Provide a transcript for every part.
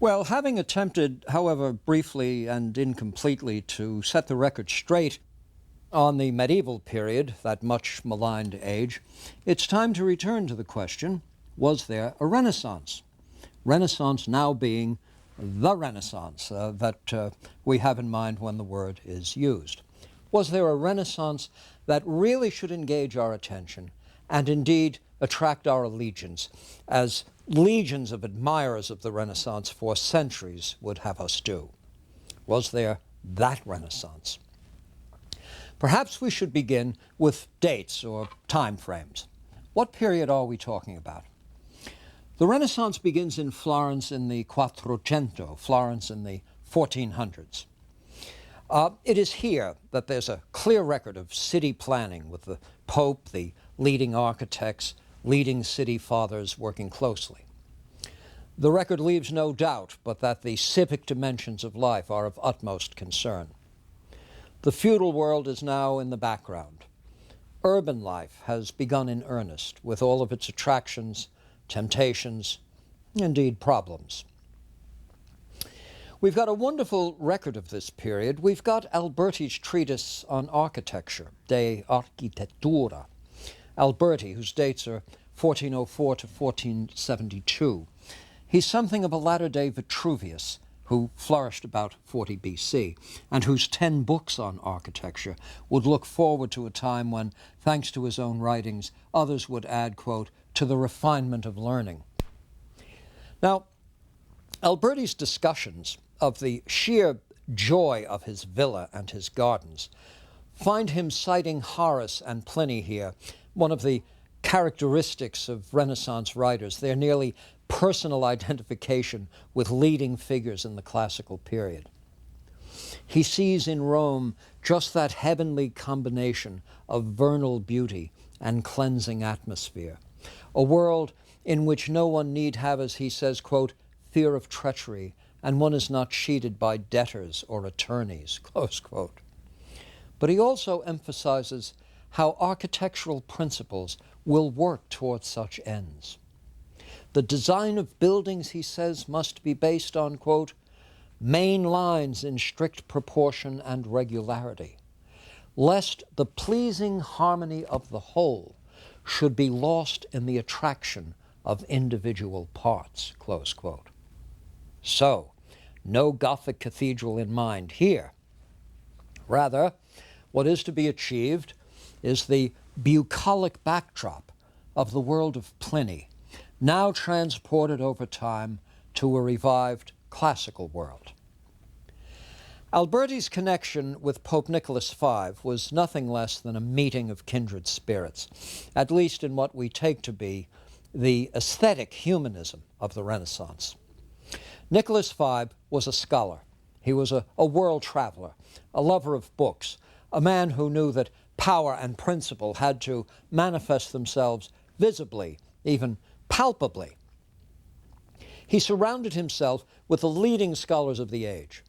Well, having attempted, however briefly and incompletely, to set the record straight on the medieval period, that much maligned age, it's time to return to the question, was there a Renaissance? Renaissance now being the Renaissance that we have in mind when the word is used. Was there a Renaissance that really should engage our attention and indeed attract our allegiance, as legions of admirers of the Renaissance for centuries would have us do? Was there that Renaissance? Perhaps we should begin with dates or time frames. What period are we talking about? The Renaissance begins in Florence in the Quattrocento, Florence in the 1400s. It is here that there's a clear record of city planning, with the Pope, the leading architects, leading city fathers working closely. The record leaves no doubt but that the civic dimensions of life are of utmost concern. The feudal world is now in the background. Urban life has begun in earnest, with all of its attractions, temptations, indeed problems. We've got a wonderful record of this period. We've got Alberti's treatise on architecture, De Architectura. Alberti, whose dates are 1404 to 1472. He's something of a latter-day Vitruvius, who flourished about 40 BC, and whose 10 books on architecture would look forward to a time when, thanks to his own writings, others would add, quote, to the refinement of learning. Now, Alberti's discussions of the sheer joy of his villa and his gardens find him citing Horace and Pliny here, one of the characteristics of Renaissance writers, their nearly personal identification with leading figures in the classical period. He sees in Rome just that heavenly combination of vernal beauty and cleansing atmosphere, a world in which no one need have, as he says, quote, fear of treachery, and one is not cheated by debtors or attorneys, close quote. But he also emphasizes how architectural principles will work towards such ends. The design of buildings, he says, must be based on, quote, main lines in strict proportion and regularity, lest the pleasing harmony of the whole should be lost in the attraction of individual parts, close quote. So, no Gothic cathedral in mind here. Rather, what is to be achieved is the bucolic backdrop of the world of Pliny, now transported over time to a revived classical world. Alberti's connection with Pope Nicholas V was nothing less than a meeting of kindred spirits, at least in what we take to be the aesthetic humanism of the Renaissance. Nicholas V was a scholar. He was a world traveler, a lover of books, a man who knew that power and principle had to manifest themselves visibly, even palpably. He surrounded himself with the leading scholars of the age.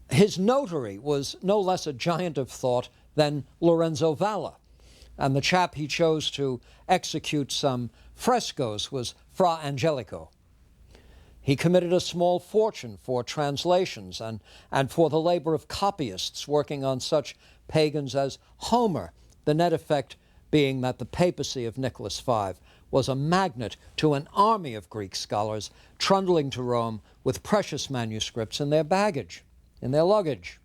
His notary was no less a giant of thought than Lorenzo Valla, and the chap he chose to execute some frescoes was Fra Angelico. He committed a small fortune for translations and for the labor of copyists working on such pagans as Homer, the net effect being that the papacy of Nicholas V was a magnet to an army of Greek scholars trundling to Rome with precious manuscripts in their baggage, in their luggage.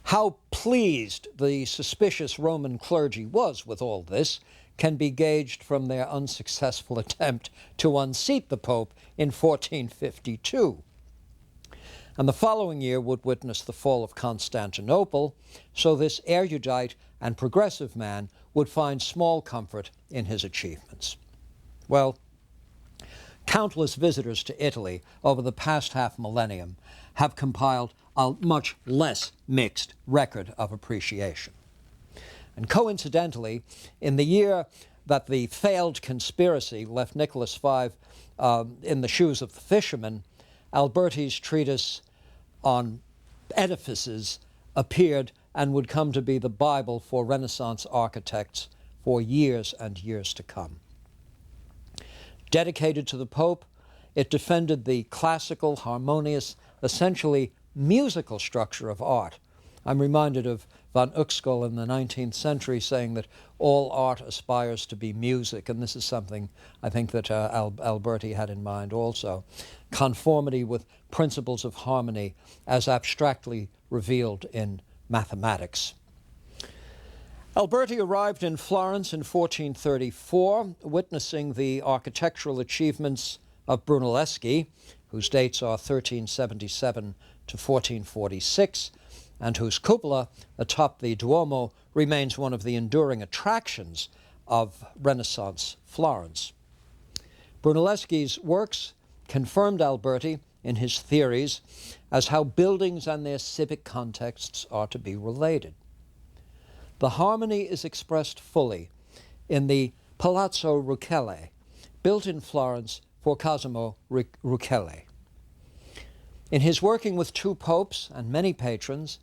How pleased the suspicious Roman clergy was with all this can be gauged from their unsuccessful attempt to unseat the Pope in 1452. And the following year would witness the fall of Constantinople, so this erudite and progressive man would find small comfort in his achievements. Well, countless visitors to Italy over the past half millennium have compiled a much less mixed record of appreciation. And coincidentally, in the year that the failed conspiracy left Nicholas V in the shoes of the fishermen, Alberti's treatise on edifices appeared and would come to be the Bible for Renaissance architects for years and years to come. Dedicated to the Pope, It defended the classical, harmonious, essentially musical structure of art. I'm reminded of von Uexküll in the 19th century saying that all art aspires to be music, and this is something I think that Alberti had in mind also. Conformity with principles of harmony as abstractly revealed in mathematics. Alberti arrived in Florence in 1434, witnessing the architectural achievements of Brunelleschi, whose dates are 1377 to 1446, and whose cupola atop the Duomo remains one of the enduring attractions of Renaissance Florence. Brunelleschi's works confirmed Alberti in his theories as how buildings and their civic contexts are to be related. The harmony is expressed fully in the Palazzo Rucellai, built in Florence for Cosimo Rucellai. In his working with two popes and many patrons,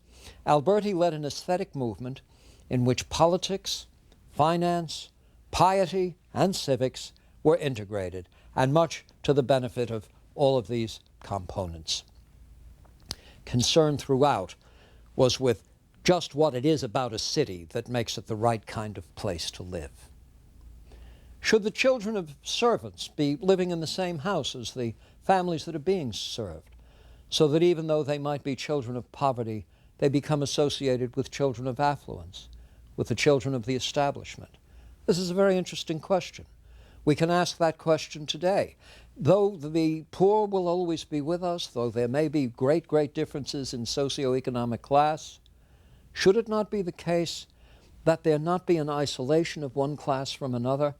Alberti led an aesthetic movement in which politics, finance, piety, and civics were integrated, and much to the benefit of all of these components. Concern throughout was with just what it is about a city that makes it the right kind of place to live. Should the children of servants be living in the same house as the families that are being served, so that even though they might be children of poverty, they become associated with children of affluence, with the children of the establishment? This is a very interesting question. We can ask that question today. Though the poor will always be with us, though there may be great, great differences in socioeconomic class, should it not be the case that there not be an isolation of one class from another,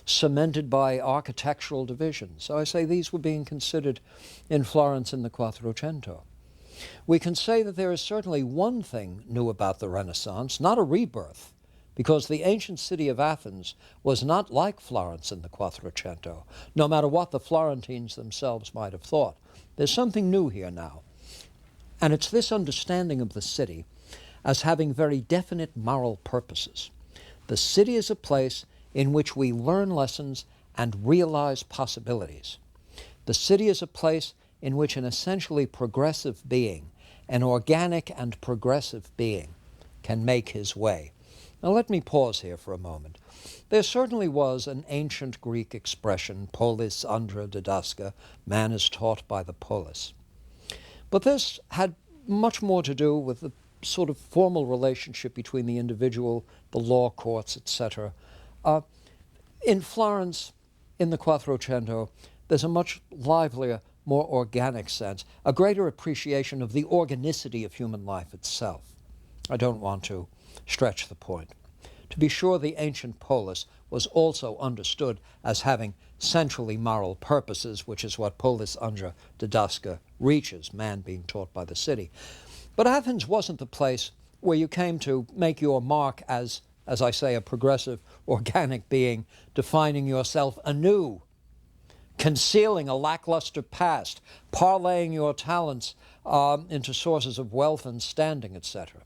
cemented by architectural divisions? So I say these were being considered in Florence in the Quattrocento. We can say that there is certainly one thing new about the Renaissance, not a rebirth, because the ancient city of Athens was not like Florence in the Quattrocento, no matter what the Florentines themselves might have thought. There's something new here now, and it's this understanding of the city as having very definite moral purposes. The city is a place in which we learn lessons and realize possibilities. The city is a place in which an essentially progressive being, an organic and progressive being, can make his way. Now let me pause here for a moment. There certainly was an ancient Greek expression, polis andra didaska, man is taught by the polis. But this had much more to do with the sort of formal relationship between the individual, the law courts, etc. In Florence, in the Quattrocento, there's a much livelier, more organic sense, a greater appreciation of the organicity of human life itself. I don't want to stretch the point. To be sure, the ancient polis was also understood as having centrally moral purposes, which is what polis andra didaska reaches, man being taught by the city. But Athens wasn't the place where you came to make your mark as I say, a progressive, organic being, defining yourself anew, concealing a lackluster past, parlaying your talents into sources of wealth and standing, etc.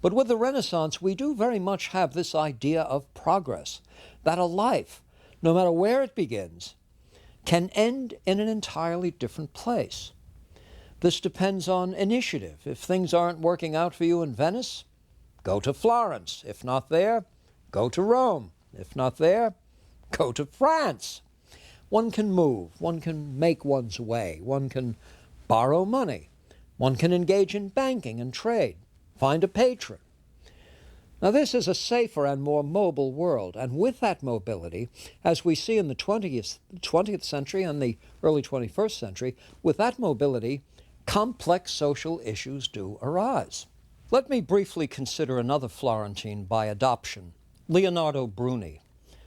But with the Renaissance, we do very much have this idea of progress, that a life, no matter where it begins, can end in an entirely different place. This depends on initiative. If things aren't working out for you in Venice, go to Florence. If not there, go to Rome. If not there, go to France. One can move. One can make one's way. One can borrow money. One can engage in banking and trade. Find a patron. Now this is a safer and more mobile world, and with that mobility, as we see in the 20th century and the early 21st century, with that mobility, complex social issues do arise. Let me briefly consider another Florentine by adoption, Leonardo Bruni,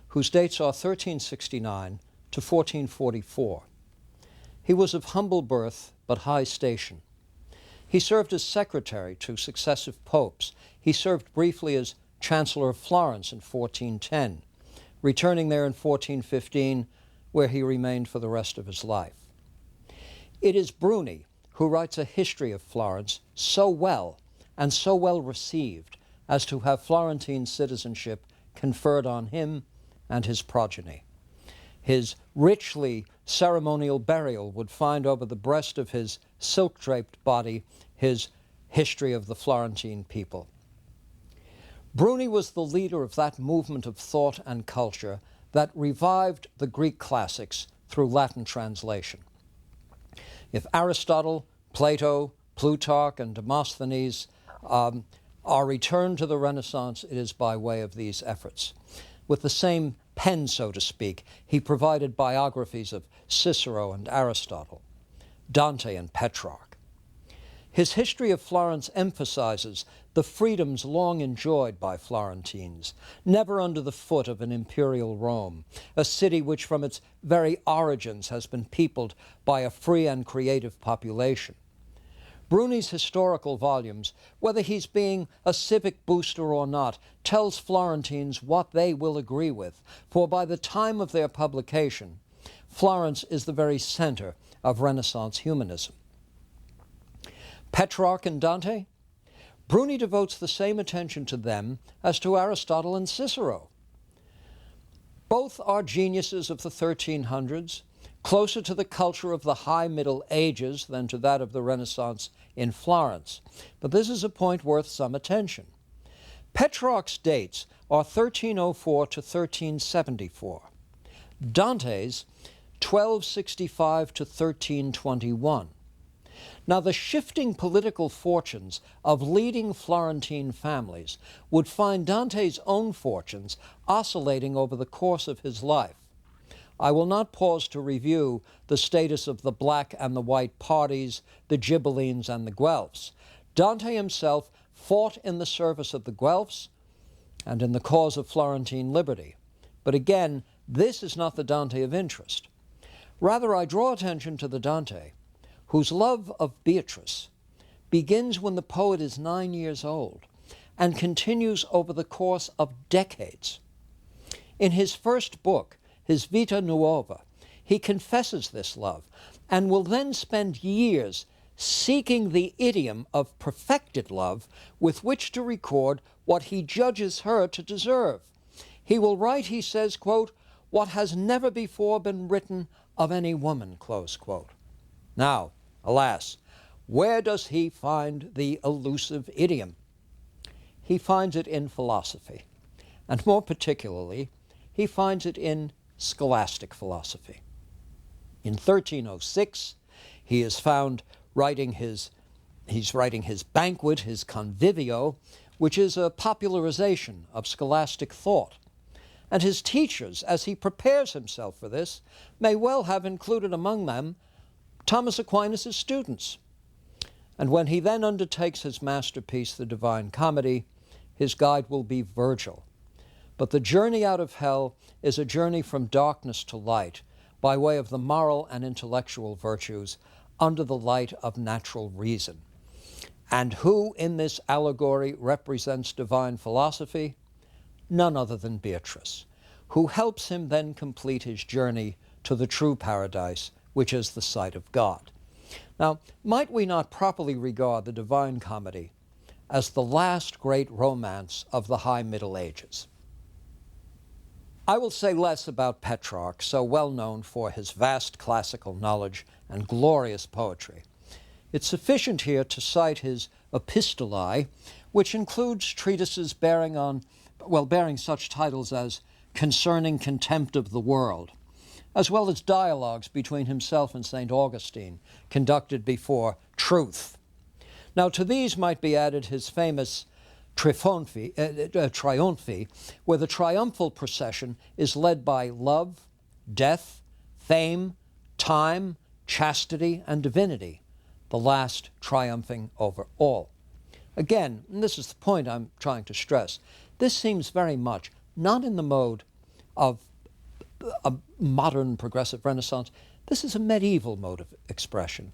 whose dates are 1369 to 1444. He was of humble birth but high station. He served as secretary to successive popes. He served briefly as Chancellor of Florence in 1410, returning there in 1415, where he remained for the rest of his life. It is Bruni who writes a history of Florence so well and so well received as to have Florentine citizenship conferred on him and his progeny. His richly ceremonial burial would find over the breast of his silk-draped body his History of the Florentine People. Bruni was the leader of that movement of thought and culture that revived the Greek classics through Latin translation. If Aristotle, Plato, Plutarch, and Demosthenes are returned to the Renaissance, it is by way of these efforts. With the same pen, so to speak, he provided biographies of Cicero and Aristotle, Dante and Petrarch. His History of Florence emphasizes the freedoms long enjoyed by Florentines, never under the foot of an imperial Rome, a city which from its very origins has been peopled by a free and creative population. Bruni's historical volumes, whether he's being a civic booster or not, tells Florentines what they will agree with, for by the time of their publication, Florence is the very center of Renaissance humanism. Petrarch and Dante? Bruni devotes the same attention to them as to Aristotle and Cicero. Both are geniuses of the 1300s, closer to the culture of the High Middle Ages than to that of the Renaissance in Florence. But this is a point worth some attention. Petrarch's dates are 1304 to 1374. Dante's 1265 to 1321. Now, the shifting political fortunes of leading Florentine families would find Dante's own fortunes oscillating over the course of his life. I will not pause to review the status of the black and the white parties, the Ghibellines and the Guelphs. Dante himself fought in the service of the Guelphs and in the cause of Florentine liberty. But again, this is not the Dante of interest. Rather, I draw attention to the Dante whose love of Beatrice begins when the poet is 9 years old and continues over the course of decades. In his first book, his Vita Nuova, he confesses this love and will then spend years seeking the idiom of perfected love with which to record what he judges her to deserve. He will write, he says, quote, "what has never before been written of any woman," close quote. Now, alas, where does he find the elusive idiom? He finds it in philosophy, and more particularly, he finds it in scholastic philosophy. In 1306, he is found writing his Banquet, his Convivio, which is a popularization of scholastic thought. And his teachers, as he prepares himself for this, may well have included among them Thomas Aquinas' students. And when he then undertakes his masterpiece, the Divine Comedy, his guide will be Virgil. But the journey out of hell is a journey from darkness to light by way of the moral and intellectual virtues under the light of natural reason. And who in this allegory represents divine philosophy? None other than Beatrice, who helps him then complete his journey to the true paradise, which is the sight of God. Now, might we not properly regard the Divine Comedy as the last great romance of the High Middle Ages? I will say less about Petrarch, so well known for his vast classical knowledge and glorious poetry. It's sufficient here to cite his Epistolae, which includes treatises bearing such titles as Concerning Contempt of the World, as well as dialogues between himself and St. Augustine, conducted before Truth. Now, to these might be added his famous Triumphi, where the triumphal procession is led by love, death, fame, time, chastity, and divinity, the last triumphing over all. Again, and this is the point I'm trying to stress, this seems very much not in the mode of a modern progressive Renaissance. This is a medieval mode of expression,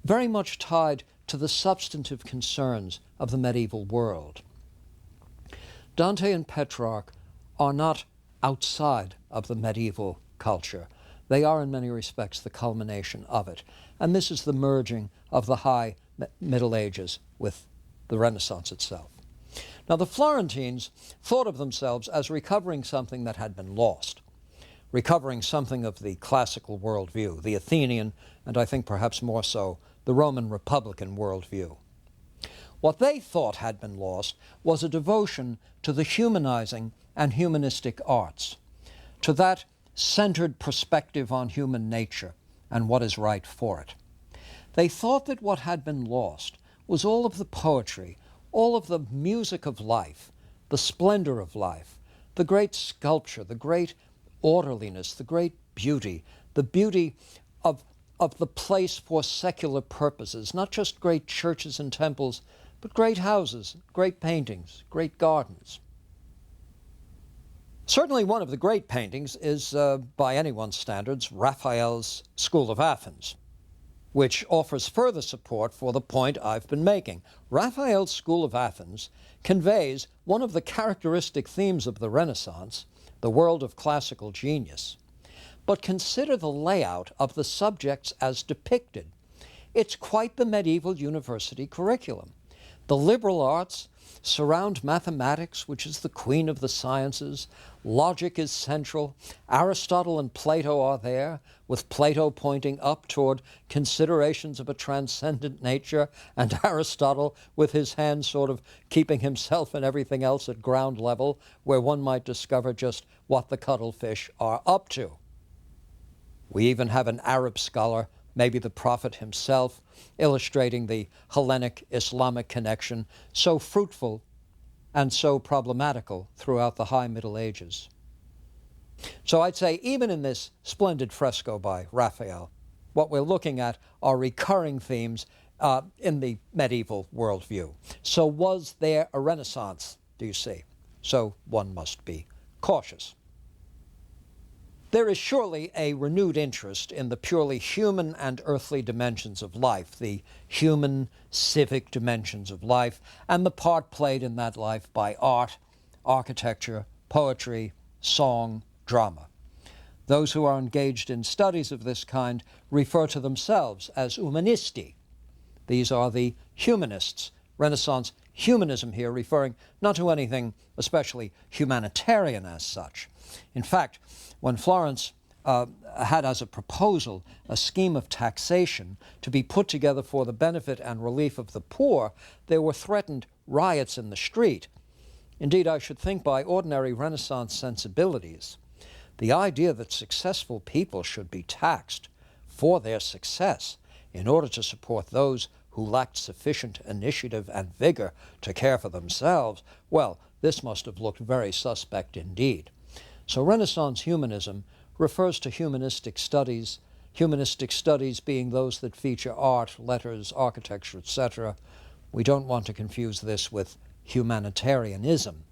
very much tied to the substantive concerns of the medieval world. Dante and Petrarch are not outside of the medieval culture. They are in many respects the culmination of it. And this is the merging of the High Middle Ages with the Renaissance itself. Now, the Florentines thought of themselves as recovering something that had been lost. recovering something of the classical worldview, the Athenian, and I think perhaps more so, the Roman Republican worldview. What they thought had been lost was a devotion to the humanizing and humanistic arts, to that centered perspective on human nature and what is right for it. They thought that what had been lost was all of the poetry, all of the music of life, the splendor of life, the great sculpture, the great orderliness, the great beauty, the beauty of the place for secular purposes, not just great churches and temples, but great houses, great paintings, great gardens. Certainly one of the great paintings is, by anyone's standards, Raphael's School of Athens, which offers further support for the point I've been making. Raphael's School of Athens conveys one of the characteristic themes of the Renaissance, the world of classical genius. But consider the layout of the subjects as depicted. It's quite the medieval university curriculum. The liberal arts surround mathematics, which is the queen of the sciences. Logic is central. Aristotle and Plato are there, with Plato pointing up toward considerations of a transcendent nature, and Aristotle with his hand sort of keeping himself and everything else at ground level, where one might discover just what the cuttlefish are up to. We even have an Arab scholar, maybe the prophet himself, illustrating the Hellenic-Islamic connection, so fruitful and so problematical throughout the High Middle Ages. So I'd say even in this splendid fresco by Raphael, what we're looking at are recurring themes in the medieval worldview. So was there a Renaissance, do you see? So one must be cautious. There is surely a renewed interest in the purely human and earthly dimensions of life, the human civic dimensions of life, and the part played in that life by art, architecture, poetry, song, drama. Those who are engaged in studies of this kind refer to themselves as umanisti. These are the humanists. Renaissance humanism here referring not to anything especially humanitarian as such. In fact, when Florence had as a proposal a scheme of taxation to be put together for the benefit and relief of the poor, there were threatened riots in the street. Indeed, I should think by ordinary Renaissance sensibilities, the idea that successful people should be taxed for their success in order to support those who lacked sufficient initiative and vigor to care for themselves, well, this must have looked very suspect indeed. So Renaissance humanism refers to humanistic studies being those that feature art, letters, architecture, etc. We don't want to confuse this with humanitarianism.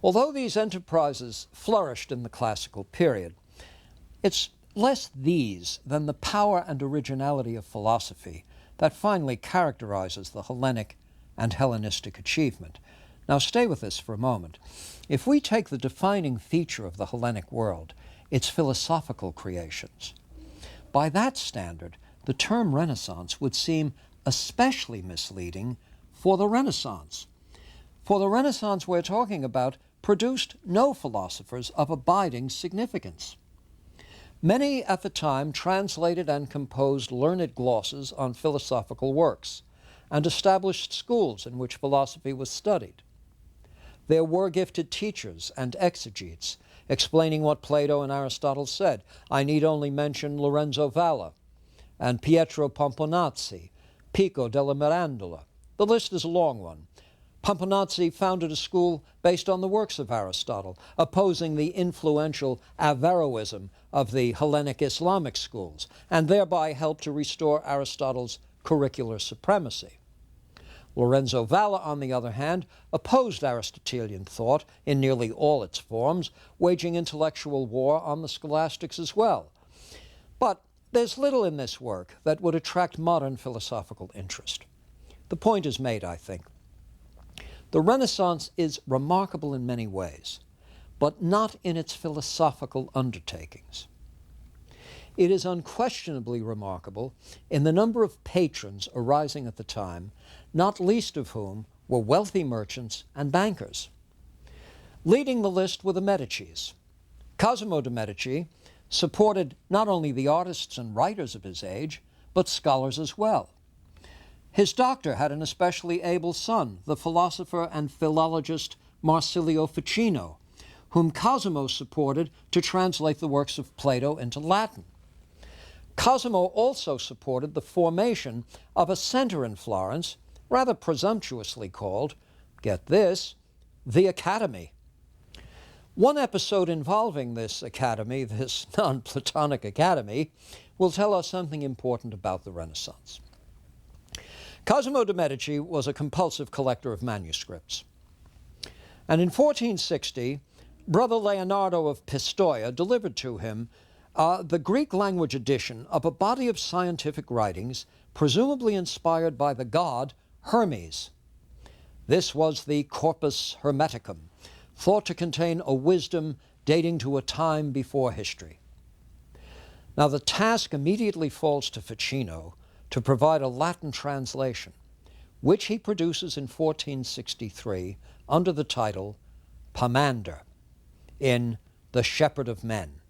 Although these enterprises flourished in the classical period, it's less these than the power and originality of philosophy that finally characterizes the Hellenic and Hellenistic achievement. Now stay with this for a moment. If we take the defining feature of the Hellenic world, its philosophical creations, by that standard, the term Renaissance would seem especially misleading for the Renaissance. For the Renaissance we're talking about produced no philosophers of abiding significance. Many at the time translated and composed learned glosses on philosophical works and established schools in which philosophy was studied. There were gifted teachers and exegetes explaining what Plato and Aristotle said. I need only mention Lorenzo Valla and Pietro Pomponazzi, Pico della Mirandola. The list is a long one. Pomponazzi founded a school based on the works of Aristotle, opposing the influential Averroism of the Hellenic Islamic schools, and thereby helped to restore Aristotle's curricular supremacy. Lorenzo Valla, on the other hand, opposed Aristotelian thought in nearly all its forms, waging intellectual war on the scholastics as well. But there's little in this work that would attract modern philosophical interest. The point is made, I think. The Renaissance is remarkable in many ways, but not in its philosophical undertakings. It is unquestionably remarkable in the number of patrons arising at the time, not least of whom were wealthy merchants and bankers. Leading the list were the Medicis, Cosimo de' Medici supported not only the artists and writers of his age, but scholars as well. His doctor had an especially able son, the philosopher and philologist Marsilio Ficino, whom Cosimo supported to translate the works of Plato into Latin. Cosimo also supported the formation of a center in Florence, rather presumptuously called, get this, the Academy. One episode involving this academy, this non-Platonic academy, will tell us something important about the Renaissance. Cosimo de' Medici was a compulsive collector of manuscripts. And in 1460, Brother Leonardo of Pistoia delivered to him the Greek language edition of a body of scientific writings, presumably inspired by the god Hermes. This was the Corpus Hermeticum, thought to contain a wisdom dating to a time before history. Now the task immediately falls to Ficino to provide a Latin translation, which he produces in 1463 under the title Pomander, in The Shepherd of Men.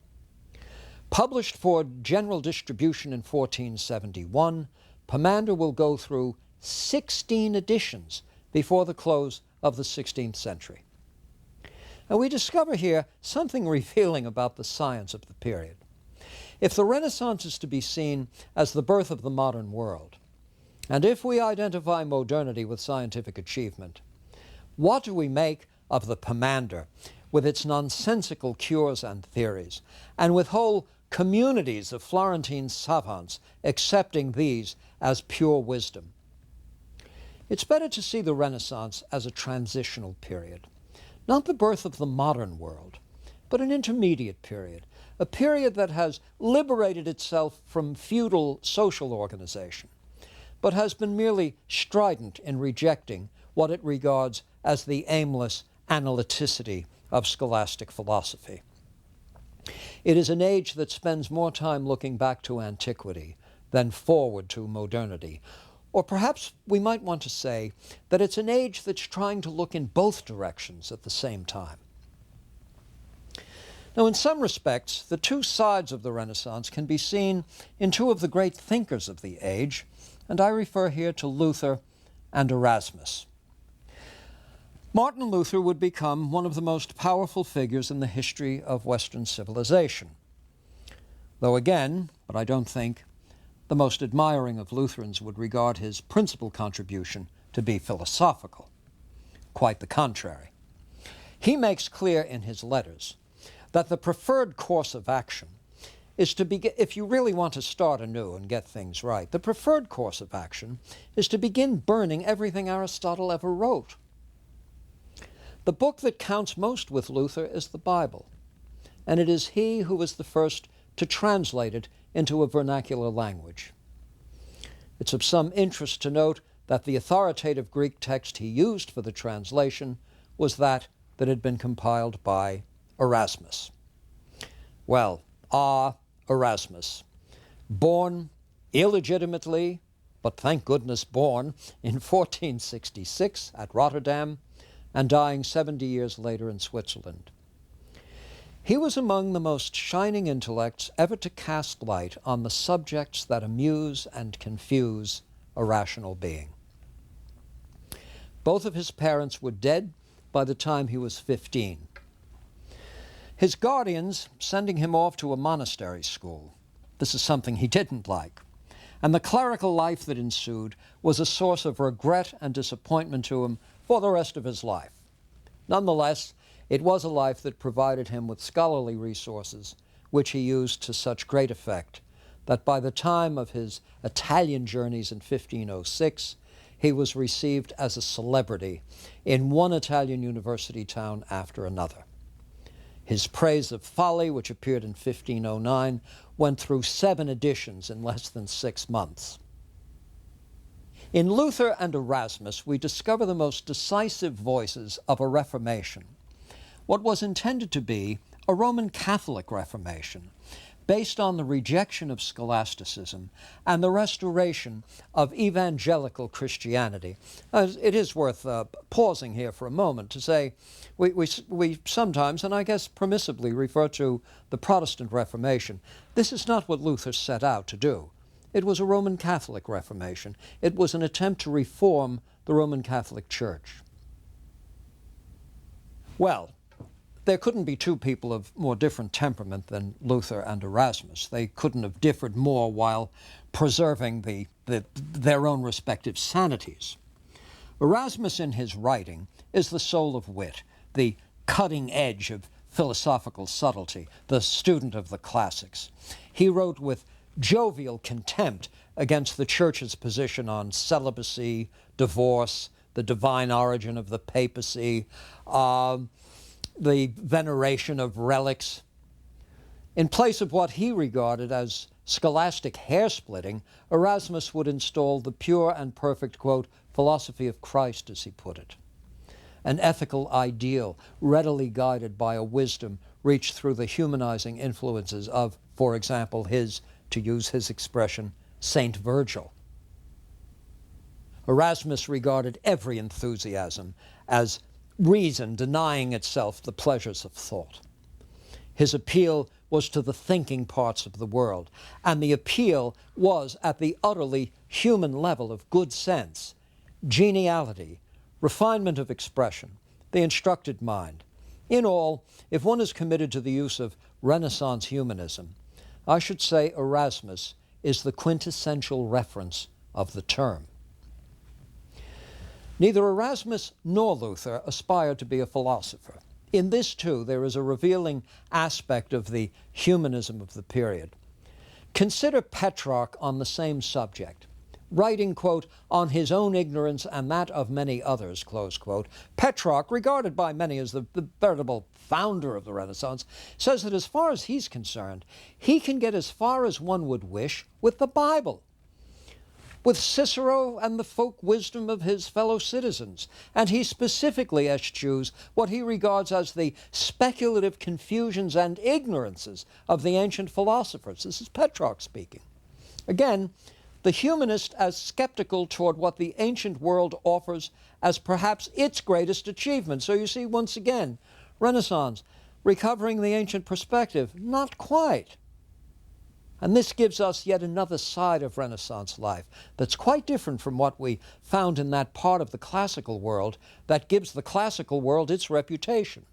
Published for general distribution in 1471, Pomander will go through 16 editions before the close of the 16th century. And we discover here something revealing about the science of the period. If the Renaissance is to be seen as the birth of the modern world, and if we identify modernity with scientific achievement, what do we make of the Pomander with its nonsensical cures and theories, and with whole communities of Florentine savants accepting these as pure wisdom? It's better to see the Renaissance as a transitional period, not the birth of the modern world, but an intermediate period, a period that has liberated itself from feudal social organization, but has been merely strident in rejecting what it regards as the aimless analyticity of scholastic philosophy. It is an age that spends more time looking back to antiquity than forward to modernity. Or perhaps we might want to say that it's an age that's trying to look in both directions at the same time. Now, in some respects, the two sides of the Renaissance can be seen in two of the great thinkers of the age, and I refer here to Luther and Erasmus. Martin Luther would become one of the most powerful figures in the history of Western civilization. Though again, but I don't think, the most admiring of Lutherans would regard his principal contribution to be philosophical. Quite the contrary. He makes clear in his letters that the preferred course of action is to begin, if you really want to start anew and get things right, the preferred course of action is to begin burning everything Aristotle ever wrote. The book that counts most with Luther is the Bible, and it is he who was the first to translate it into a vernacular language. It's of some interest to note that the authoritative Greek text he used for the translation was that had been compiled by Erasmus. Well, Erasmus, born illegitimately, but thank goodness born, in 1466 at Rotterdam, and dying 70 years later in Switzerland. He was among the most shining intellects ever to cast light on the subjects that amuse and confuse a rational being. Both of his parents were dead by the time he was 15. His guardians sending him off to a monastery school. This is something he didn't like. And the clerical life that ensued was a source of regret and disappointment to him for the rest of his life. Nonetheless, it was a life that provided him with scholarly resources, which he used to such great effect that by the time of his Italian journeys in 1506, he was received as a celebrity in one Italian university town after another. His Praise of Folly, which appeared in 1509, went through 7 editions in less than 6 months. In Luther and Erasmus, we discover the most decisive voices of a Reformation, what was intended to be a Roman Catholic Reformation, based on the rejection of scholasticism and the restoration of evangelical Christianity. It is worth pausing here for a moment to say we sometimes, and I guess permissibly, refer to the Protestant Reformation. This is not what Luther set out to do. It was a Roman Catholic Reformation. It was an attempt to reform the Roman Catholic Church. Well, there couldn't be two people of more different temperament than Luther and Erasmus. They couldn't have differed more while preserving their own respective sanities. Erasmus, in his writing, is the soul of wit, the cutting edge of philosophical subtlety, the student of the classics. He wrote with jovial contempt against the Church's position on celibacy, divorce, the divine origin of the papacy, the veneration of relics. In place of what he regarded as scholastic hair-splitting, Erasmus would install the pure and perfect, quote, philosophy of Christ, as he put it. An ethical ideal readily guided by a wisdom reached through the humanizing influences of, for example, to use his expression, Saint Virgil. Erasmus regarded every enthusiasm as reason denying itself the pleasures of thought. His appeal was to the thinking parts of the world, and the appeal was at the utterly human level of good sense, geniality, refinement of expression, the instructed mind. In all, if one is committed to the use of Renaissance humanism, I should say Erasmus is the quintessential reference of the term. Neither Erasmus nor Luther aspired to be a philosopher. In this, too, there is a revealing aspect of the humanism of the period. Consider Petrarch on the same subject. Writing, quote, on his own ignorance and that of many others, close quote, Petrarch, regarded by many as the veritable founder of the Renaissance, says that as far as he's concerned, he can get as far as one would wish with the Bible, with Cicero and the folk wisdom of his fellow citizens, and he specifically eschews what he regards as the speculative confusions and ignorances of the ancient philosophers. This is Petrarch speaking. Again, the humanist as skeptical toward what the ancient world offers as perhaps its greatest achievement. So you see, once again, Renaissance, recovering the ancient perspective, not quite. And this gives us yet another side of Renaissance life that's quite different from what we found in that part of the classical world that gives the classical world its reputation.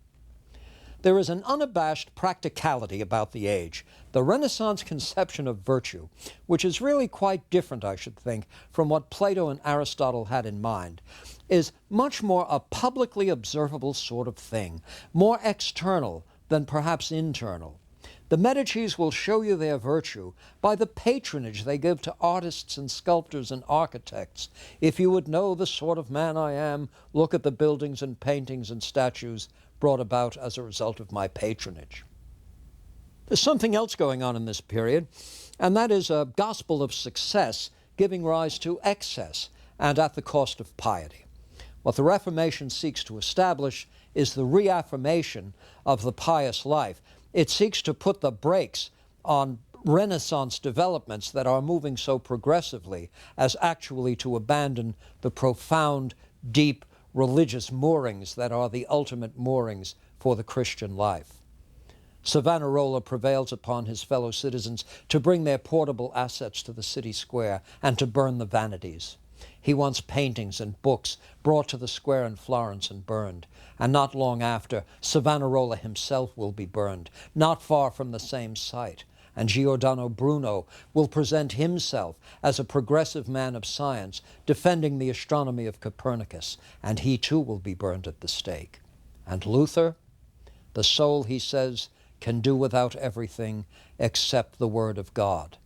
There is an unabashed practicality about the age, the Renaissance conception of virtue, which is really quite different, I should think, from what Plato and Aristotle had in mind, is much more a publicly observable sort of thing, more external than perhaps internal. The Medicis will show you their virtue by the patronage they give to artists and sculptors and architects. If you would know the sort of man I am, look at the buildings and paintings and statues brought about as a result of my patronage. There's something else going on in this period, and that is a gospel of success giving rise to excess and at the cost of piety. What the Reformation seeks to establish is the reaffirmation of the pious life. It seeks to put the brakes on Renaissance developments that are moving so progressively as actually to abandon the profound, deep religious moorings that are the ultimate moorings for the Christian life. Savonarola prevails upon his fellow citizens to bring their portable assets to the city square and to burn the vanities. He wants paintings and books brought to the square in Florence and burned. And not long after, Savonarola himself will be burned, not far from the same site. And Giordano Bruno will present himself as a progressive man of science, defending the astronomy of Copernicus, and he too will be burned at the stake. And Luther, the soul, he says, can do without everything except the Word of God.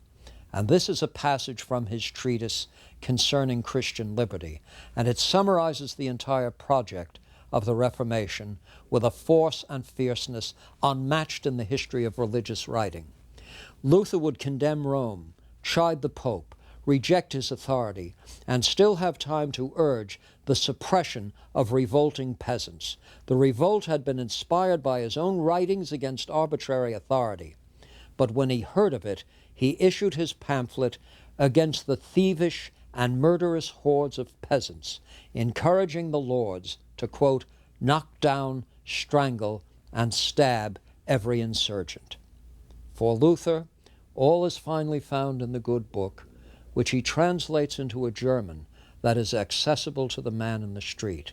And this is a passage from his treatise concerning Christian liberty, and it summarizes the entire project of the Reformation with a force and fierceness unmatched in the history of religious writing. Luther would condemn Rome, chide the Pope, reject his authority, and still have time to urge the suppression of revolting peasants. The revolt had been inspired by his own writings against arbitrary authority. but when he heard of it, he issued his pamphlet against the thievish and murderous hordes of peasants, encouraging the lords to, quote, knock down, strangle, and stab every insurgent. For Luther, all is finally found in the good book, which he translates into a German that is accessible to the man in the street.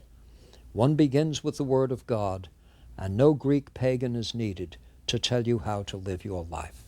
One begins with the Word of God, and no Greek pagan is needed to tell you how to live your life.